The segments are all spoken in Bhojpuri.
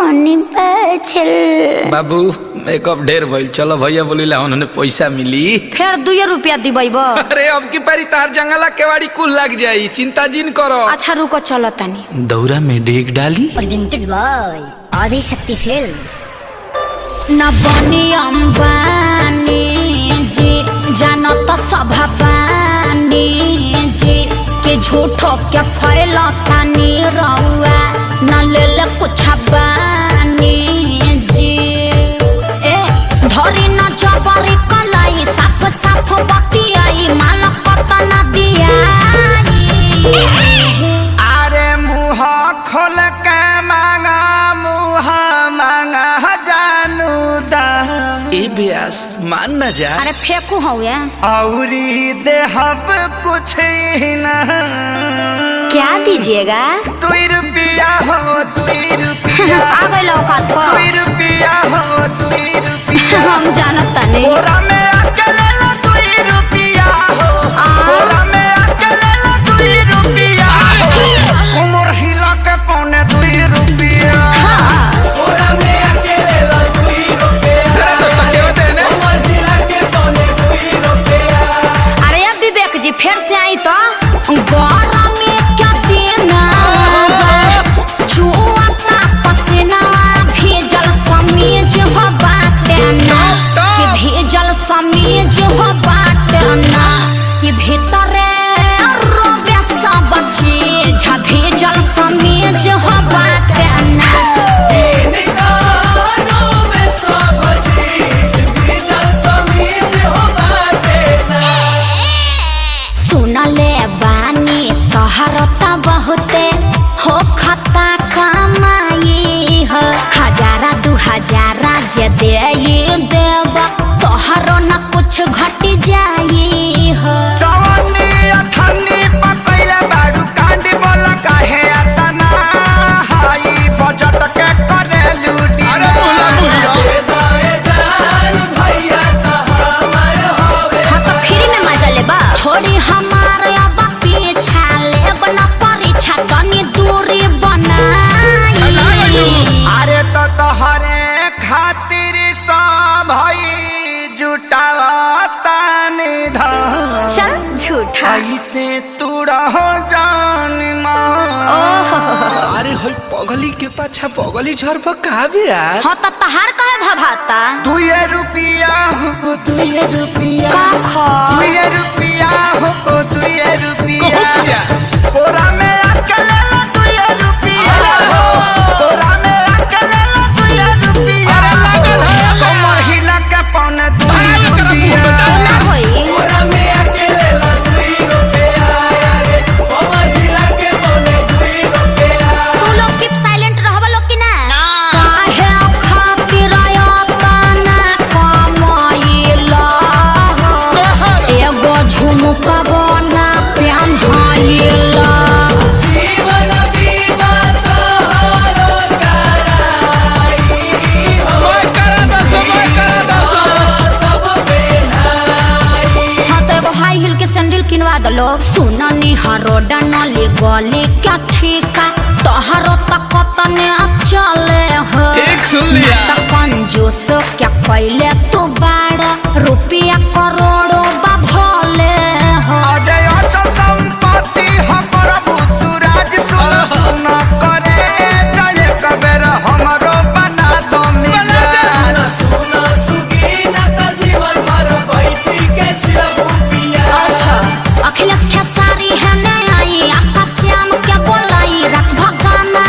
पानी बचल। बाबू मेकअप ढेर भइल, चलो भैया बोलिला उन्होंने पैसा मिली। फिर 2 रुपया दिबैब। अरे अब की पारी तार जंगला केवाड़ी कुल लग जाई, चिंता जिन करो। अच्छा रुको चलो तनी। दौरा में डेग डाली। Presented by Adishakti films. न बनी अंबानी जी जानो तो सभाबानी जी के झूठो के फैलता नी रउआ न ले ले कुछ बानी जी। ए धरी न जबरी कलाई साफ साफ बतियाई माल पता न दिया। अरे मुँह खोल के मांगा मुँह मांगा जानू दा। ए ब्यास मान न जा। अरे फेंकू हो गया। औरी देहब कुछ ही न। क्या दीजिएगा? 2 रुपया हो 2 रुपया। आ गए औकात पर। 2 रुपया हो 2 रुपया। हम जानता नहीं। बोरा में अकेले ला 2 रुपया हो। बोरा में अकेले ला 2 रुपया हो। उमर हिला के पौने 2 रुपया। बोरा में अकेले ला 2 रुपया। उमर हिला के पौने 2 रुपया। अरे अब विवेक जी फिर से आई तो गौरा में क्या देना चुआता पसीना भेजल समीज हो बाटना कि भेजल समीज हो बाटना कि भीतरे रोबे सब चीज भेजल समीज हो बाटना। सुनले बानी तोहरता बहुते हो खता कमाई हो 1000 2000 जे दे देव तोहरो न कुछ घट जाई हो। जवानी अठन्नी पकैले बाड़ू कांडी बोला काहे अतना हाई बजट के करे लूटी। अरे बोला भैया तो हमार होवे। हाँ तो फ्री में मजा लेबा। छोड़ी हमारे अब पीछा लेब न परीक्षा तनी दूरी बनाई। अरे तो तोहरे खातिर सब भई जुटावता निधन। चल झूठा। ऐसे तू रहो जान मान। अरे होई पगली के पाछा पगली झर पर कहा ब्यास। हाँ तो तहार कहे भभाता 2 रुपया हो 2 रुपया। का खा 2 रुपया हो 2 रुपया। बहुत जा। बोरा में अकेले ला 2 रुपया हो। बोरा में अकेले ला 2 रुपया। अरे लागल है। कमर हिला के पौने 2 रुपया। ना होई। बोरा में अकेले ला 2 रुपया। कमर हिला के पौने 2 रुपया। तू लोग कीप साइलेंट रहबा लोग की ना। काहे खातिर आयता ना कमाइला एगो झुमका बना पेन्हाइला। जीवन बीमा तोहरो कराई हो। समय करा दो सब बेनाई। हाँ तो एगो हाई हिल के सैंडल किनवा दलो। सुननी हरो डनली गली क्या ठीका तोहरो तक तने चले हो। ठीक सुन लिया। त कंजूस क्या पहले तू बाड़ा रुपया करोड़ों बा भले हो। अरे अचल संपत्ति हो प्रभु तू राज सुन करे चले कबेर हमरो बना दो मिजान। सुना सुगीना त जीवन भर बैठी के छिलबू पिया। अच्छा अखिलेश खेसारी है ने आई आकाश श्याम के बोलाई रात भगाना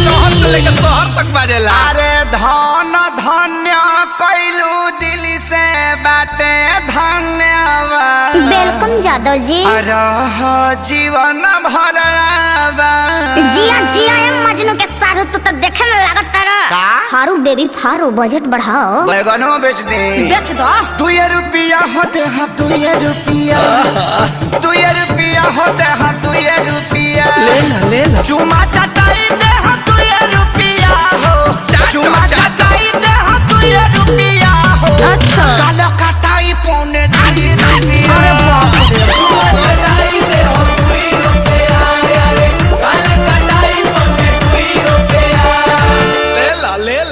शहर से लेकर गवाई। शहर तक बाजेला। अरे धन धन्य कैलू दिल से बाटे धन्यवाद। वेलकम जादव जी। रह जीवन भर जिया जिया एम मजनू के सारू तू तो देखे में लागत तारा। का? फारू बेबी फारू बजट बढ़ाओ। बैगनो बेच दे। बेच दो। 2 रुपया होते हैं 2 रुपया। 2 रुपया होते हैं 2 रुपया। ले ला। चुमा चटाई दे हम 2 रुपया हो। चुमा चटाई दे हम 2 रुपया हो। अच्छा। कालो कटाई पौने 2 रुपया। अरे बाप रे। चुमा चटाई दे हम 2 रुपया। कालो कटाई पौने 2 रुपया।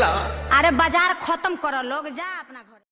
बेया। अरे बाजार खत्म करो लोग, जा अपना घर।